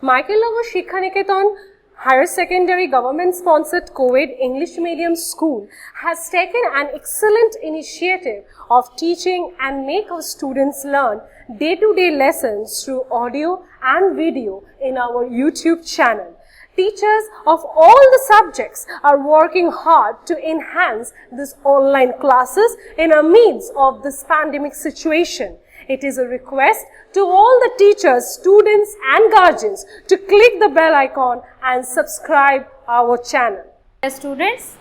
Michael Shikha Niketan Higher Secondary Government-sponsored co-ed English medium school has taken an excellent initiative of teaching and make our students learn day-to-day lessons through audio and video in our YouTube channel. Teachers of all the subjects are working hard to enhance these online classes in the midst of this pandemic situation. It is a request to all the teachers, students and guardians to click the bell icon and subscribe our channel. Students,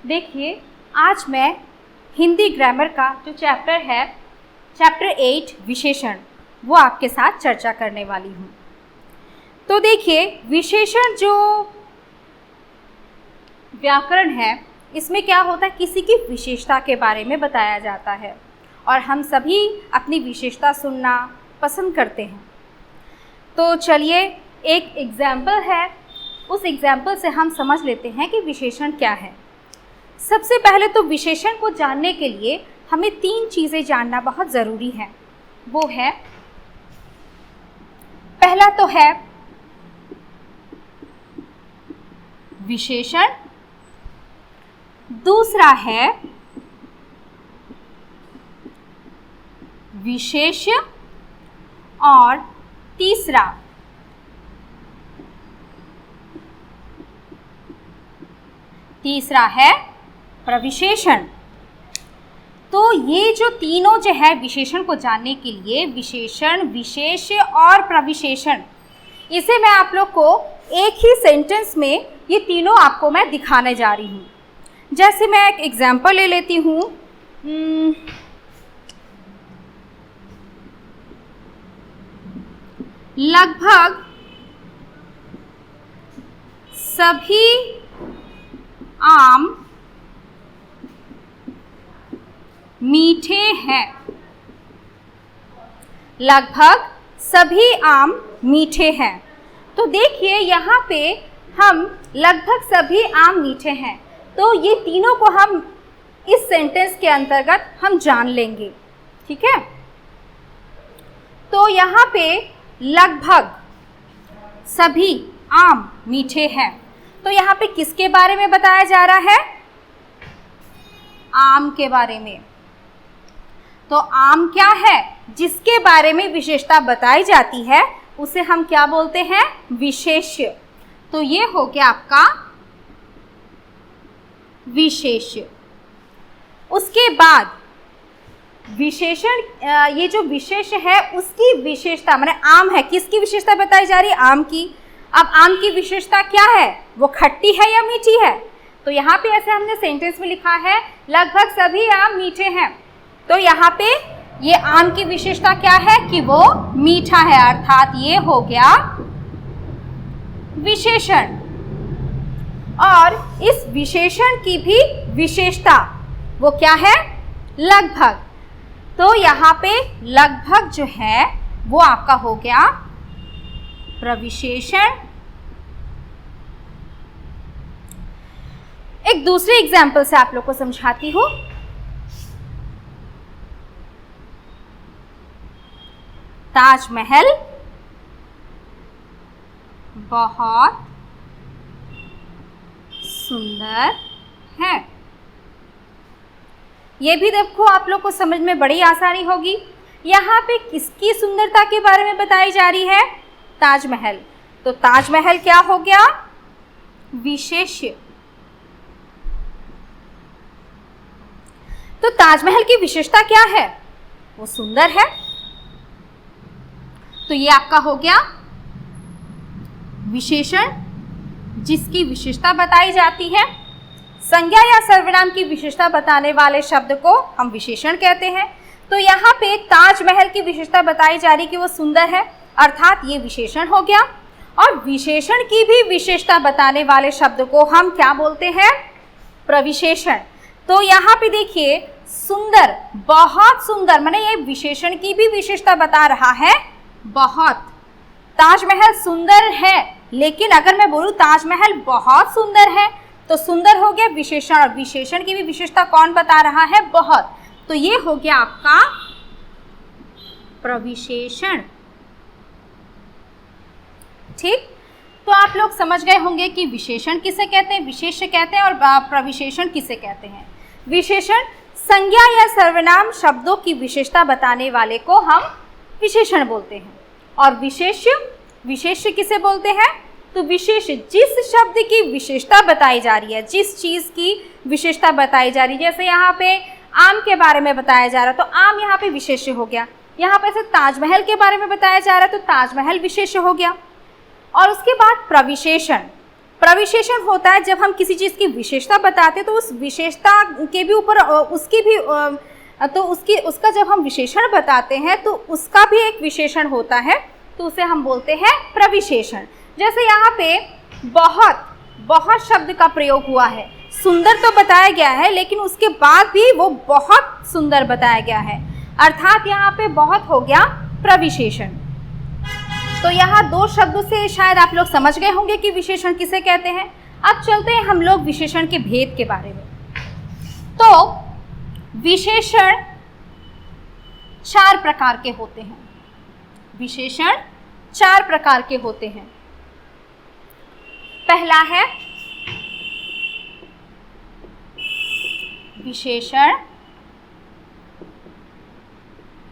देखिए आज मैं Hindi grammar का जो chapter है, chapter 8 विशेषण, वो आपके साथ चर्चा करने वाली हूँ। तो देखिए विशेषण जो व्याकरण है, इसमें क्या होता है, किसी की विशेषता के बारे में बताया जाता है और हम सभी अपनी विशेषता सुनना पसंद करते हैं। तो चलिए एक एग्जाम्पल है, उस एग्जाम्पल से हम समझ लेते हैं कि विशेषण क्या है। सबसे पहले तो विशेषण को जानने के लिए हमें 3 चीज़ें जानना बहुत ज़रूरी है। वो है, पहला तो है विशेषण, दूसरा है विशेष्य और तीसरा है प्रविशेषण। तो ये जो तीनों जो है विशेषण को जानने के लिए, विशेषण, विशेष्य और प्रविशेषण, इसे मैं आप लोग को एक ही सेंटेंस में ये तीनों आपको मैं दिखाने जा रही हूँ। जैसे मैं एक एग्जाम्पल ले लेती हूँ, लगभग सभी आम मीठे हैं। लगभग सभी आम मीठे हैं। तो देखिए यहाँ पे हम लगभग सभी आम मीठे हैं, तो ये तीनों को हम इस सेंटेंस के अंतर्गत हम जान लेंगे, ठीक है। तो यहाँ पे लगभग सभी आम मीठे हैं, तो यहाँ पे किसके बारे में बताया जा रहा है? आम के बारे में। तो आम क्या है? जिसके बारे में विशेषता बताई जाती है उसे हम क्या बोलते हैं? विशेष्य। तो ये हो गया आपका विशेष्य। उसके बाद विशेषण, ये जो विशेष है उसकी विशेषता, माने आम है, किसकी विशेषता बताई जा रही है? आम की। अब आम की विशेषता क्या है? वो खट्टी है या मीठी है? तो यहाँ पे ऐसे हमने सेंटेंस में लिखा है लगभग सभी आम मीठे हैं। तो यहाँ पे ये आम की विशेषता क्या है कि वो मीठा है, अर्थात ये हो गया विशेषण। और इस विशेषण की भी विशेषता वो क्या है? लगभग। तो यहाँ पे लगभग जो है वो आपका हो गया प्रविशेषण। एक दूसरे एग्जाम्पल से आप लोग को समझाती हूँ। ताजमहल बहुत सुंदर है। ये भी देखो आप लोग को समझ में बड़ी आसानी होगी। यहाँ पे किसकी सुंदरता के बारे में बताई जा रही है? ताजमहल। तो ताजमहल क्या हो गया? विशेष्य। तो ताजमहल की विशेषता क्या है? वो सुंदर है। तो ये आपका हो गया विशेषण, जिसकी विशेषता बताई जाती है। संज्ञा या सर्वनाम की विशेषता बताने वाले शब्द को हम विशेषण कहते हैं। तो यहाँ पे ताजमहल की विशेषता बताई जा रही कि वो सुंदर है, अर्थात ये विशेषण हो गया। और विशेषण की भी विशेषता बताने वाले शब्द को हम क्या बोलते हैं? प्रविशेषण। तो यहाँ पे देखिए सुंदर, बहुत सुंदर, माने ये विशेषण की भी विशेषता बता रहा है बहुत। ताजमहल सुंदर है, लेकिन अगर मैं बोलूँ ताजमहल बहुत सुंदर है तो सुंदर हो गया विशेषण, और विशेषण की भी विशेषता कौन बता रहा है? बहुत। तो ये हो गया आपका प्रविशेषण। ठीक। तो आप लोग समझ गए होंगे कि विशेषण किसे कहते हैं, विशेष्य कहते हैं, और प्रविशेषण किसे कहते हैं। विशेषण संज्ञा या सर्वनाम शब्दों की विशेषता बताने वाले को हम विशेषण बोलते हैं। और विशेष्य किसे बोलते हैं, तो विशेष जिस शब्द की विशेषता बताई जा रही है, जिस चीज़ की विशेषता बताई जा रही है, जैसे यहाँ पे आम के बारे में बताया जा रहा है तो आम यहाँ पे विशेष्य हो गया। यहाँ पे से ताजमहल के बारे में बताया जा रहा है तो ताजमहल विशेष्य हो गया। और उसके बाद प्रविशेषण होता है जब हम किसी चीज़ की विशेषता बताते हैं तो उस विशेषता के भी ऊपर उसका जब हम विशेषण बताते हैं तो उसका भी एक विशेषण होता है, तो उसे हम बोलते हैं प्रविशेषण। जैसे यहाँ पे बहुत शब्द का प्रयोग हुआ है, सुंदर तो बताया गया है लेकिन उसके बाद भी वो बहुत सुंदर बताया गया है, अर्थात यहाँ पे बहुत हो गया प्रविशेषण। तो यहाँ दो शब्दों से शायद आप लोग समझ गए होंगे कि विशेषण किसे कहते हैं। अब चलते हैं हम लोग विशेषण के भेद के बारे में। तो विशेषण 4 प्रकार के होते हैं। विशेषण 4 प्रकार के होते हैं। पहला है विशेषण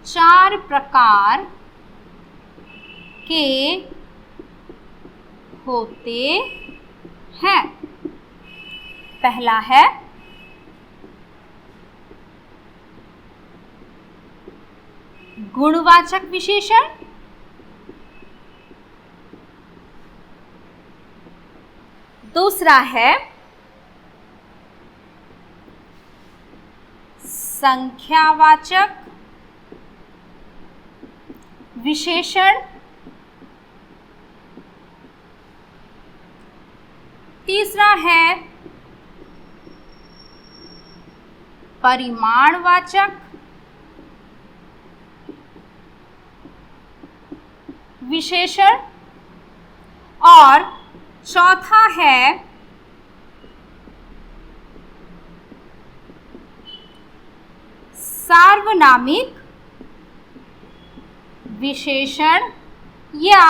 4 प्रकार के होते हैं। पहला है गुणवाचक विशेषण, दूसरा है संख्यावाचक विशेषण, तीसरा है परिमाणवाचक विशेषण, और चौथा है सार्वनामिक विशेषण या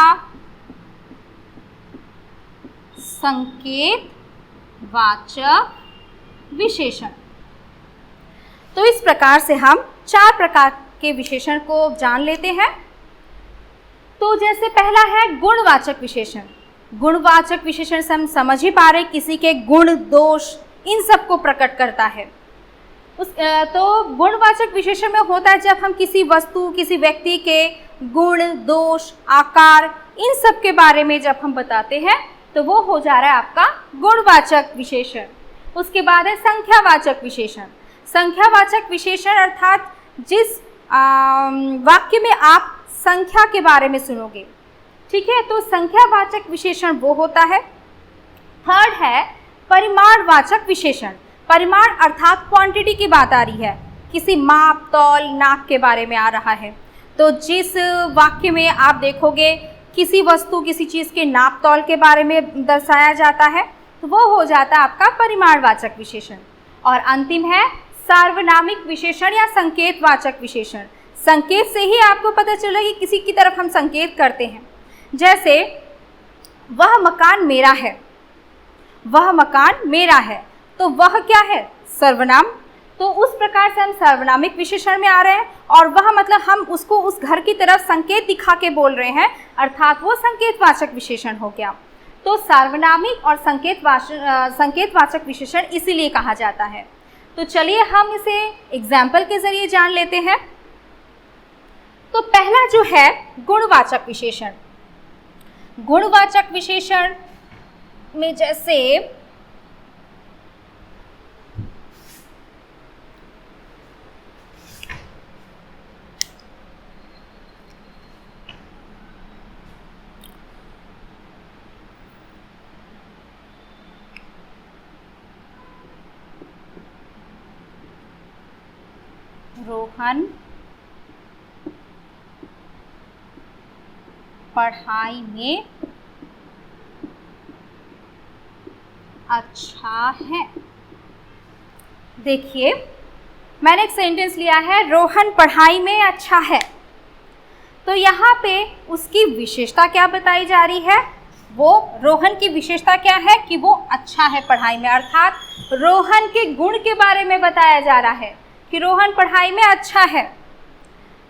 संकेतवाचक विशेषण। तो इस प्रकार से हम 4 प्रकार के विशेषण को जान लेते हैं। तो जैसे पहला है गुणवाचक विशेषण। गुणवाचक विशेषण से हम समझ ही पा रहे किसी के गुण दोष इन सब को प्रकट करता है। तो गुणवाचक विशेषण में होता है जब हम किसी वस्तु किसी व्यक्ति के गुण दोष आकार इन सब के बारे में जब हम बताते हैं तो वो हो जा रहा है आपका गुणवाचक विशेषण। उसके बाद है संख्यावाचक विशेषण। संख्यावाचक विशेषण अर्थात जिस वाक्य में आप संख्या के बारे में सुनोगे, ठीक है, तो संख्यावाचक विशेषण वो होता है। थर्ड है परिमाणवाचक विशेषण। परिमाण अर्थात क्वांटिटी की बात आ रही है, किसी माप तौल नाप के बारे में आ रहा है। तो जिस वाक्य में आप देखोगे किसी वस्तु किसी चीज़ के नाप तौल के बारे में दर्शाया जाता है तो वो हो जाता है आपका परिमाणवाचक विशेषण। और अंतिम है सार्वनामिक विशेषण या संकेतवाचक विशेषण। संकेत से ही आपको पता चल रहा है कि किसी की तरफ हम संकेत करते हैं। जैसे वह मकान मेरा है, वह मकान मेरा है, तो वह क्या है, सर्वनाम। तो उस प्रकार से हम सार्वनामिक विशेषण में आ रहे हैं और वह मतलब हम उसको उस घर की तरफ संकेत दिखा के बोल रहे हैं, अर्थात वो संकेतवाचक विशेषण हो गया। तो सार्वनामिक और संकेतवाचक विशेषण इसीलिए कहा जाता है। तो चलिए हम इसे एग्जाम्पल के जरिए जान लेते हैं। तो पहला जो है गुणवाचक विशेषण। गुणवाचक विशेषण में जैसे रोहन पढ़ाई में अच्छा है। देखिए मैंने एक सेंटेंस लिया है, रोहन पढ़ाई में अच्छा है। तो यहाँ पे उसकी विशेषता क्या बताई जा रही है, वो रोहन की विशेषता क्या है कि वो अच्छा है पढ़ाई में, अर्थात रोहन के गुण के बारे में बताया जा रहा है कि रोहन पढ़ाई में अच्छा है।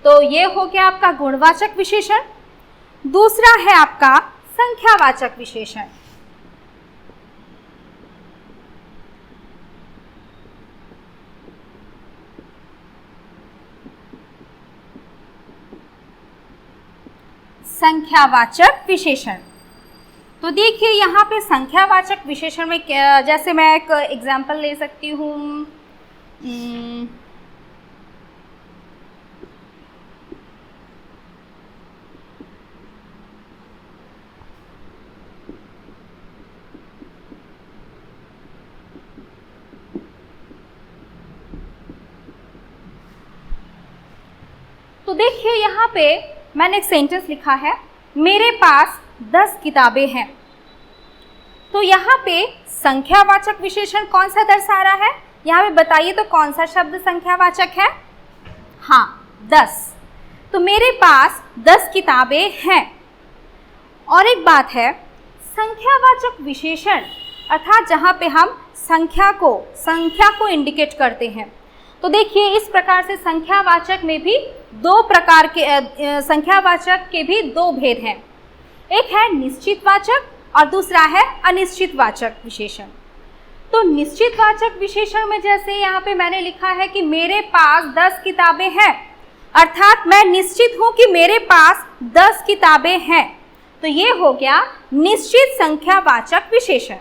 तो ये हो गया आपका गुणवाचक विशेषण। दूसरा है आपका संख्यावाचक विशेषण। संख्यावाचक विशेषण, तो देखिए यहाँ पे संख्यावाचक विशेषण में जैसे मैं एक एग्जाम्पल ले सकती हूँ। तो देखिए यहाँ पे मैंने एक सेंटेंस लिखा है, मेरे पास 10 किताबें हैं। तो यहाँ पे संख्यावाचक विशेषण कौन सा दर्शा रहा है, यहाँ पे बताइए तो कौन सा शब्द संख्यावाचक है? हाँ, 10। तो मेरे पास 10 किताबें हैं। और एक बात है, संख्यावाचक विशेषण अर्थात जहाँ पे हम संख्या को इंडिकेट करते हैं। तो देखिए इस प्रकार से संख्यावाचक में भी दो प्रकार के संख्यावाचक के भी दो भेद हैं। एक है निश्चितवाचक और दूसरा है अनिश्चितवाचक विशेषण। तो निश्चितवाचक विशेषण में जैसे यहाँ पे मैंने लिखा है कि मेरे पास 10 किताबें हैं, अर्थात मैं निश्चित हूँ कि मेरे पास 10 किताबें हैं। तो ये हो गया निश्चित संख्यावाचक विशेषण।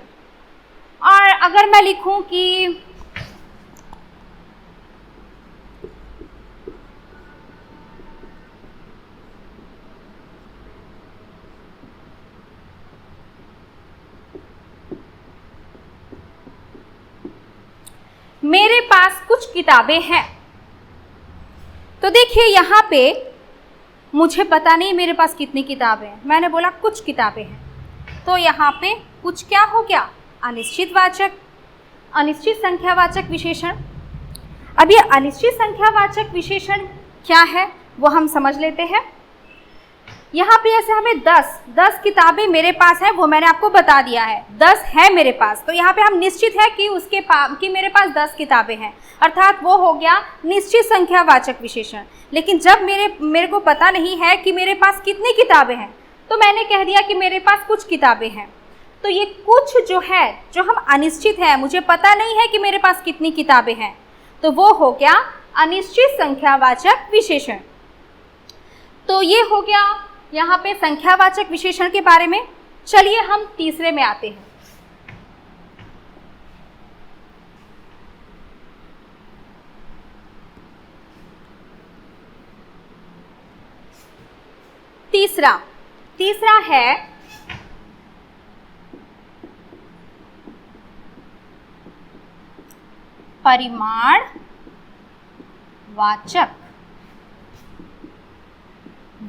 और अगर मैं लिखूँ कि मेरे पास कुछ किताबें हैं, तो देखिए यहाँ पे मुझे पता नहीं मेरे पास कितनी किताबें हैं, मैंने बोला कुछ किताबें हैं। तो यहाँ पे कुछ क्या हो गया? अनिश्चितवाचक, अनिश्चित संख्यावाचक विशेषण। अब ये अनिश्चित संख्यावाचक विशेषण क्या है वो हम समझ लेते हैं। यहाँ पे जैसे हमें 10 किताबें मेरे पास है वो मैंने आपको बता दिया है, 10 है मेरे पास। तो यहाँ पे हम निश्चित है कि मेरे पास 10 किताबें हैं, अर्थात वो हो गया निश्चित संख्यावाचक विशेषण। लेकिन जब मेरे को पता नहीं है कि मेरे पास कितनी किताबें हैं, तो मैंने कह दिया कि मेरे पास कुछ किताबें हैं। तो ये कुछ जो है, जो हम अनिश्चित है, मुझे पता नहीं है कि मेरे पास कितनी किताबें हैं, तो वो हो गया अनिश्चित संख्यावाचक विशेषण। तो ये हो गया यहाँ पे संख्यावाचक विशेषण के बारे में। चलिए हम तीसरे में आते हैं। तीसरा है परिमाणवाचक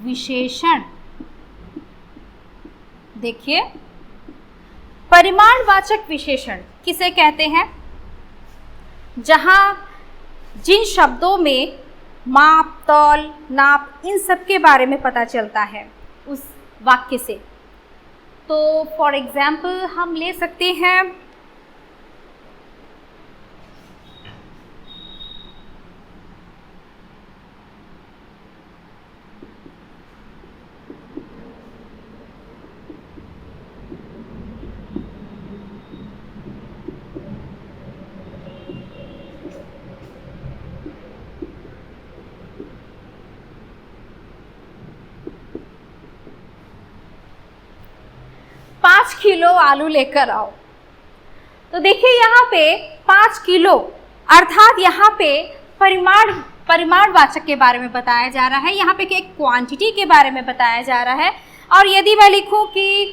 विशेषण। देखिए परिमाणवाचक विशेषण किसे कहते हैं? जहां जिन शब्दों में माप, तौल, नाप इन सब के बारे में पता चलता है उस वाक्य से। तो फॉर एग्जाम्पल हम ले सकते हैं किलो आलू लेकर आओ। तो देखिए यहाँ पे 5 किलो अर्थात यहाँ पे परिमाणवाचक के बारे में बताया जा रहा है, यहाँ पे एक क्वांटिटी के बारे में बताया जा रहा है। और यदि मैं लिखूं कि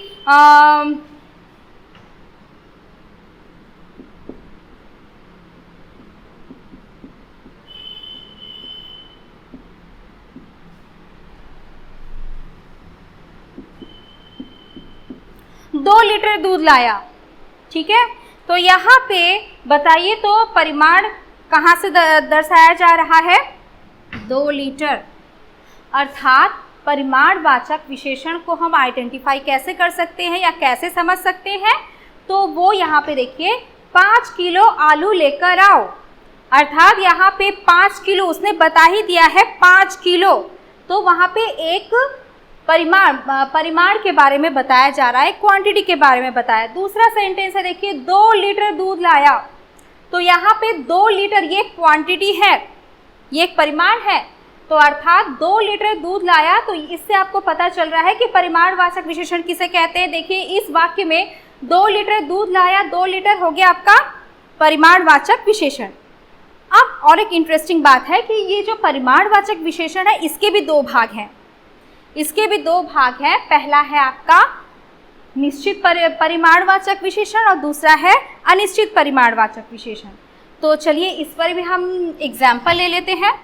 2 लीटर दूध लाया, ठीक है, तो यहाँ पे बताइए तो परिमाण कहाँ से दर्शाया जा रहा है? 2 लीटर, अर्थात परिमाणवाचक विशेषण को हम आइडेंटिफाई कैसे कर सकते हैं या कैसे समझ सकते हैं, तो वो यहाँ पे देखिए 5 किलो आलू लेकर आओ, अर्थात यहाँ पे 5 किलो उसने बता ही दिया है 5 किलो, तो वहाँ पे एक परिमाण के बारे में बताया जा रहा है, क्वांटिटी के बारे में बताया। दूसरा सेंटेंस है देखिए 2 लीटर दूध लाया, तो यहाँ पे 2 लीटर ये क्वांटिटी है, ये एक परिमाण है, तो अर्थात 2 लीटर दूध लाया। तो इससे आपको पता चल रहा है कि परिमाणवाचक विशेषण किसे कहते हैं। देखिए इस वाक्य में 2 लीटर दूध लाया, 2 लीटर हो गया आपका परिमाणवाचक विशेषण। अब और एक इंटरेस्टिंग बात है कि ये जो परिमाणवाचक विशेषण है इसके भी 2 भाग हैं, इसके भी 2 भाग हैं। पहला है आपका निश्चित परिमाणवाचक विशेषण और दूसरा है अनिश्चित परिमाणवाचक विशेषण। तो चलिए इस पर भी हम एग्जाम्पल ले लेते हैं।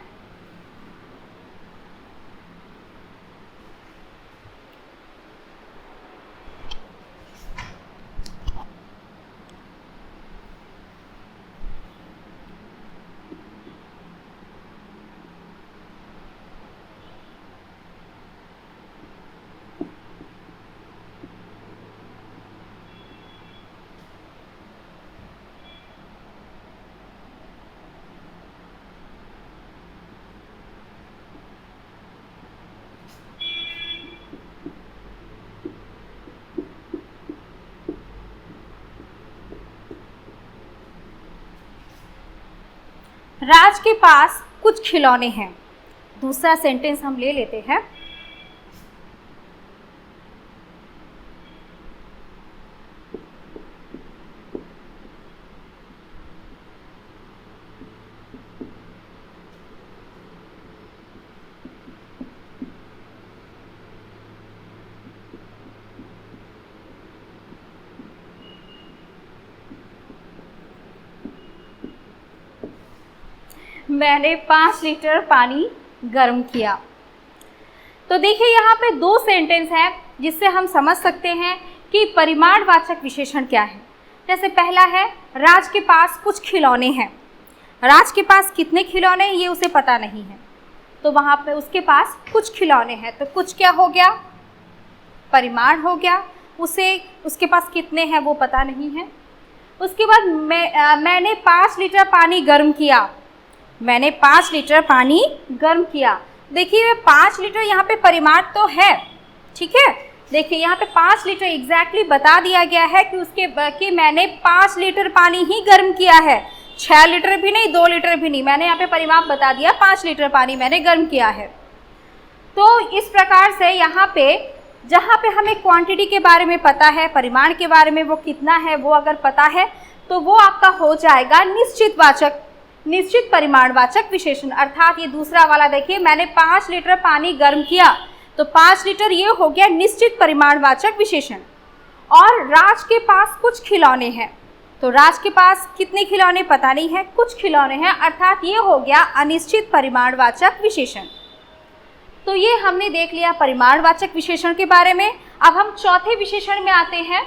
राज के पास कुछ खिलौने हैं। दूसरा सेंटेंस हम ले लेते हैं। मैंने 5 लीटर पानी गर्म किया। तो देखिए यहाँ पे 2 सेंटेंस हैं जिससे हम समझ सकते हैं कि परिमाणवाचक विशेषण क्या है। जैसे पहला है राज के पास कुछ खिलौने हैं। राज के पास कितने खिलौने ये उसे पता नहीं है, तो वहाँ पे उसके पास कुछ खिलौने हैं, तो कुछ क्या हो गया, परिमाण हो गया। उसके पास कितने हैं वो पता नहीं है। उसके बाद मैंने 5 लीटर पानी गर्म किया। मैंने 5 लीटर पानी गर्म किया। देखिए 5 लीटर यहाँ पे परिमाण तो है, ठीक है। देखिए यहाँ पे 5 लीटर एग्जैक्टली बता दिया गया है कि मैंने 5 लीटर पानी ही गर्म किया है, 6 लीटर भी नहीं, 2 लीटर भी नहीं, मैंने यहाँ पे परिमाण बता दिया 5 लीटर पानी मैंने गर्म किया है। तो इस प्रकार से यहाँ पे जहाँ पे हमें क्वांटिटी के बारे में पता है, परिमाण के बारे में वो कितना है वो अगर पता है, तो वो आपका हो जाएगा निश्चित परिमाणवाचक विशेषण। अर्थात ये दूसरा वाला देखिए मैंने 5 लीटर पानी गर्म किया, तो 5 लीटर ये हो गया निश्चित परिमाणवाचक विशेषण। और राज के पास कुछ खिलौने हैं, तो राज के पास कितने खिलौने पता नहीं है, कुछ खिलौने हैं, अर्थात ये हो गया अनिश्चित परिमाणवाचक विशेषण। तो ये हमने देख लिया परिमाणवाचक विशेषण के बारे में। अब हम चौथे विशेषण में आते हैं।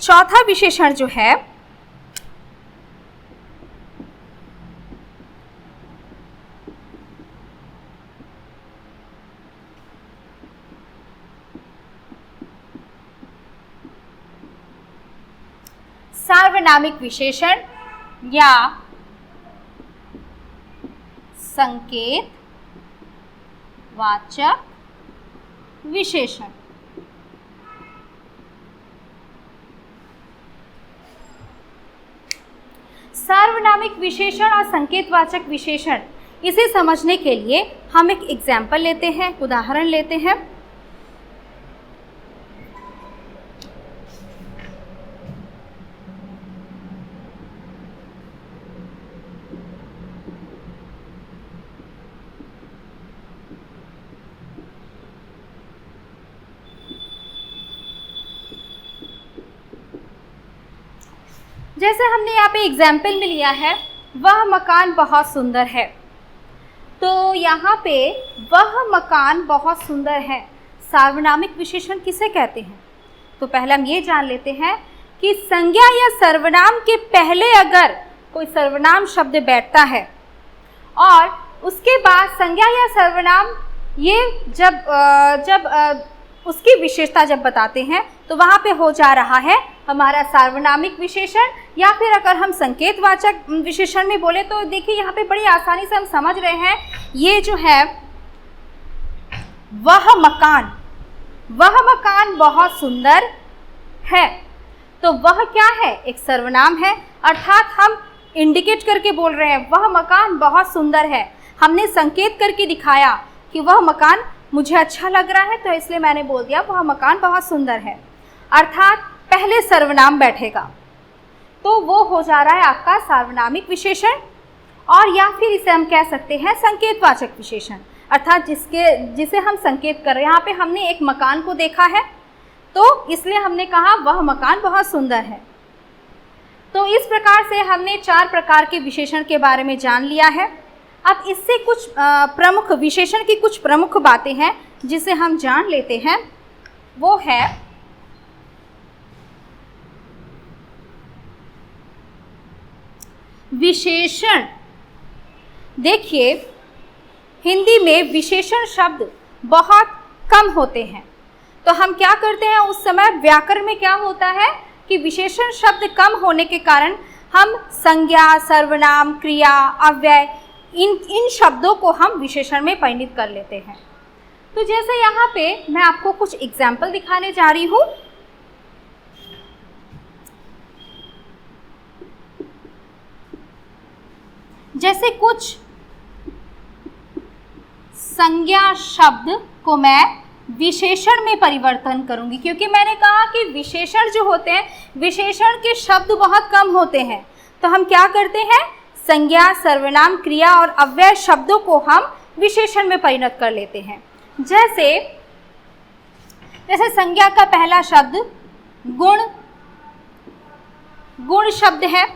चौथा विशेषण जो है सार्वनामिक विशेषण या संकेतवाचक विशेषण। सार्वनामिक विशेषण और संकेतवाचक विशेषण, इसे समझने के लिए हम एक एग्जाम्पल लेते हैं, उदाहरण लेते हैं। जैसे हमने यहाँ पे एग्जाम्पल में लिया है, वह मकान बहुत सुंदर है। तो यहाँ पे वह मकान बहुत सुंदर है, सार्वनामिक विशेषण किसे कहते हैं? तो पहले हम ये जान लेते हैं कि संज्ञा या सर्वनाम के पहले अगर कोई सर्वनाम शब्द बैठता है और उसके बाद संज्ञा या सर्वनाम ये जब उसकी विशेषता जब बताते हैं तो वहाँ पे हो जा रहा है हमारा सार्वनामिक विशेषण, या फिर अगर हम संकेतवाचक विशेषण में बोले तो देखिए यहाँ पे बड़ी आसानी से हम समझ रहे हैं। ये जो है वह मकान बहुत सुंदर है, तो वह क्या है? एक सर्वनाम है, अर्थात हम इंडिकेट करके बोल रहे हैं वह मकान बहुत सुंदर है। हमने संकेत करके दिखाया कि वह मकान मुझे अच्छा लग रहा है, तो इसलिए मैंने बोल दिया वह मकान बहुत सुंदर है, अर्थात पहले सर्वनाम बैठेगा, तो वो हो जा रहा है आपका सार्वनामिक विशेषण। और या फिर इसे हम कह सकते हैं संकेतवाचक विशेषण, अर्थात जिसे हम संकेत कर रहे हैं। यहाँ पे हमने एक मकान को देखा है तो इसलिए हमने कहा वह मकान बहुत सुंदर है। तो इस प्रकार से हमने 4 प्रकार के विशेषण के बारे में जान लिया है। अब इससे कुछ प्रमुख विशेषण की कुछ प्रमुख बातें हैं जिसे हम जान लेते हैं, वो है विशेषण। देखिए हिंदी में विशेषण शब्द बहुत कम होते हैं, तो हम क्या करते हैं उस समय व्याकरण में क्या होता है कि विशेषण शब्द कम होने के कारण हम संज्ञा, सर्वनाम, क्रिया, अव्यय इन शब्दों को हम विशेषण में परिणित कर लेते हैं। तो जैसे यहाँ पे मैं आपको कुछ एग्जाम्पल दिखाने जा रही हूँ। जैसे कुछ संज्ञा शब्द को मैं विशेषण में परिवर्तन करूंगी, क्योंकि मैंने कहा कि विशेषण जो होते हैं, विशेषण के शब्द बहुत कम होते हैं, तो हम क्या करते हैं संज्ञा, सर्वनाम, क्रिया और अव्यय शब्दों को हम विशेषण में परिणत कर लेते हैं। जैसे संज्ञा का पहला शब्द गुण शब्द है,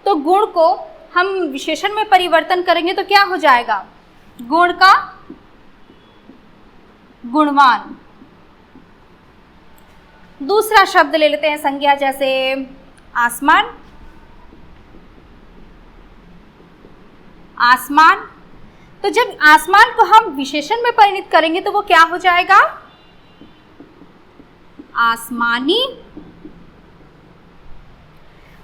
तो गुण को हम विशेषण में परिवर्तन करेंगे तो क्या हो जाएगा? गुण का गुणवान। दूसरा शब्द ले लेते हैं संज्ञा, जैसे आसमान। तो जब आसमान को हम विशेषण में परिणित करेंगे तो वो क्या हो जाएगा? आसमानी।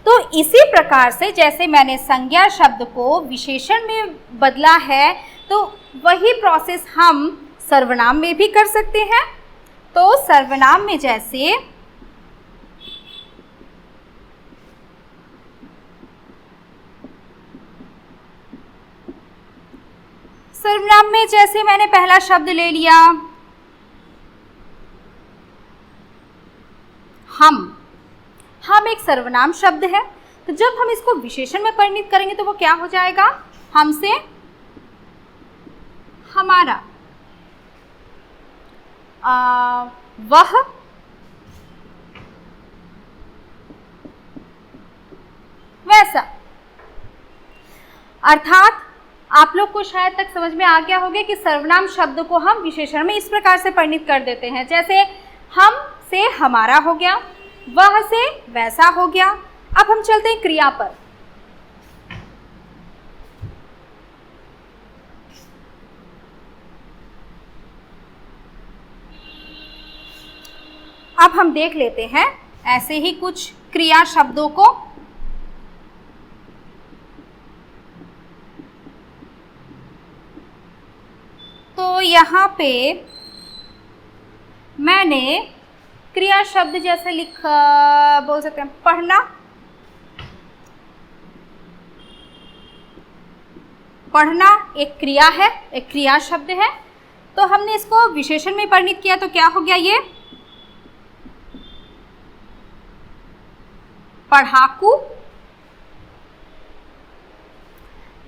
तो इसी प्रकार से जैसे मैंने संज्ञा शब्द को विशेषण में बदला है, तो वही प्रोसेस हम सर्वनाम में भी कर सकते हैं। तो सर्वनाम में जैसे मैंने पहला शब्द ले लिया हम एक सर्वनाम शब्द है, तो जब हम इसको विशेषण में परिणित करेंगे तो वो क्या हो जाएगा? हमसे हमारा, वह, वैसा। अर्थात आप लोग को शायद तक समझ में आ गया होगा कि सर्वनाम शब्द को हम विशेषण में इस प्रकार से परिणित कर देते हैं। जैसे हम से हमारा हो गया, वह से वैसा हो गया। अब हम चलते हैं क्रिया पर। अब हम देख लेते हैं ऐसे ही कुछ क्रिया शब्दों को। तो यहाँ पे मैंने क्रिया शब्द जैसे बोल सकते हैं पढ़ना। पढ़ना एक क्रिया है, एक क्रिया शब्द है, तो हमने इसको विशेषण में परिणित किया तो क्या हो गया? ये पढ़ाकू।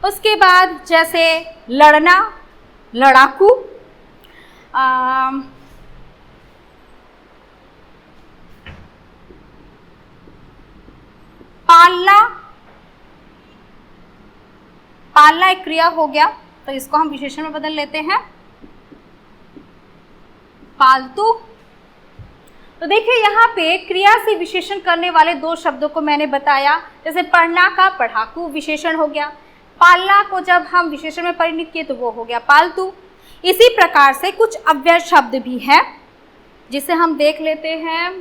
उसके बाद जैसे लड़ना, लड़ाकू। पालना, पालना एक क्रिया हो गया, तो इसको हम विशेषण में बदल लेते हैं पालतू। तो देखिए यहाँ पे क्रिया से विशेषण करने वाले दो शब्दों को मैंने बताया, जैसे पढ़ना का पढ़ाकू विशेषण हो गया, पालना को जब हम विशेषण में परिणित किए तो वो हो गया पालतू। इसी प्रकार से कुछ अव्यय शब्द भी हैं जिसे हम देख लेते हैं।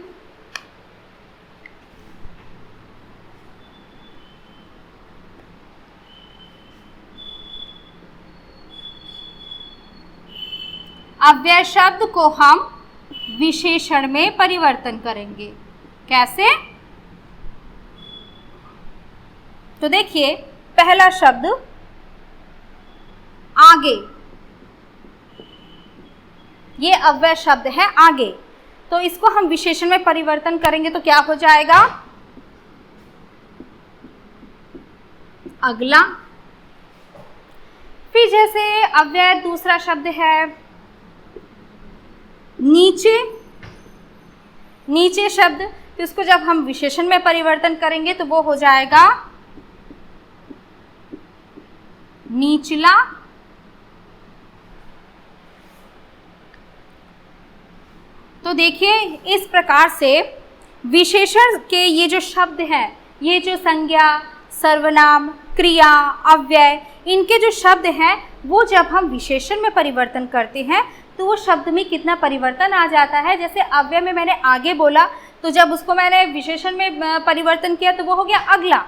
अव्यय शब्द को हम विशेषण में परिवर्तन करेंगे। कैसे? तो देखिए पहला शब्द आगे, ये अव्यय शब्द है आगे, तो इसको हम विशेषण में परिवर्तन करेंगे तो क्या हो जाएगा? अगला। फिर जैसे अव्यय दूसरा शब्द है नीचे, नीचे शब्द, तो इसको जब हम विशेषण में परिवर्तन करेंगे तो वो हो जाएगा नीचला। तो देखिए इस प्रकार से विशेषण के ये जो शब्द हैं, ये जो संज्ञा, सर्वनाम, क्रिया, अव्यय, इनके जो शब्द हैं वो जब हम विशेषण में परिवर्तन करते हैं तो वो शब्द में कितना परिवर्तन आ जाता है। जैसे अव्यय में मैंने आगे बोला, तो जब उसको मैंने विशेषण में परिवर्तन किया तो वो हो गया अगला।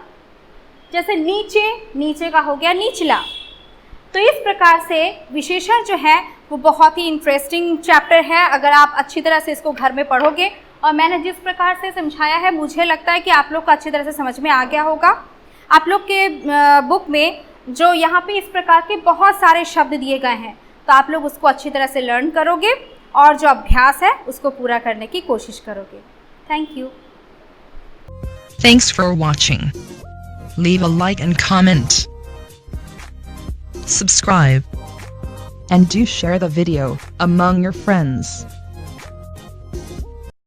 जैसे नीचे, नीचे का हो गया निचला। तो इस प्रकार से विशेषण जो है वो बहुत ही इंटरेस्टिंग चैप्टर है। अगर आप अच्छी तरह से इसको घर में पढ़ोगे और मैंने जिस प्रकार से समझाया है, मुझे लगता है कि आप लोग को अच्छी तरह से समझ में आ गया होगा। आप लोग के बुक में जो यहाँ पे इस प्रकार के बहुत सारे शब्द दिए गए हैं, तो आप लोग उसको अच्छी तरह से लर्न करोगे और जो अभ्यास है उसको पूरा करने की कोशिश करोगे। Thank you. Thanks for watching. Leave a like and comment. Subscribe. And do share the video among your friends.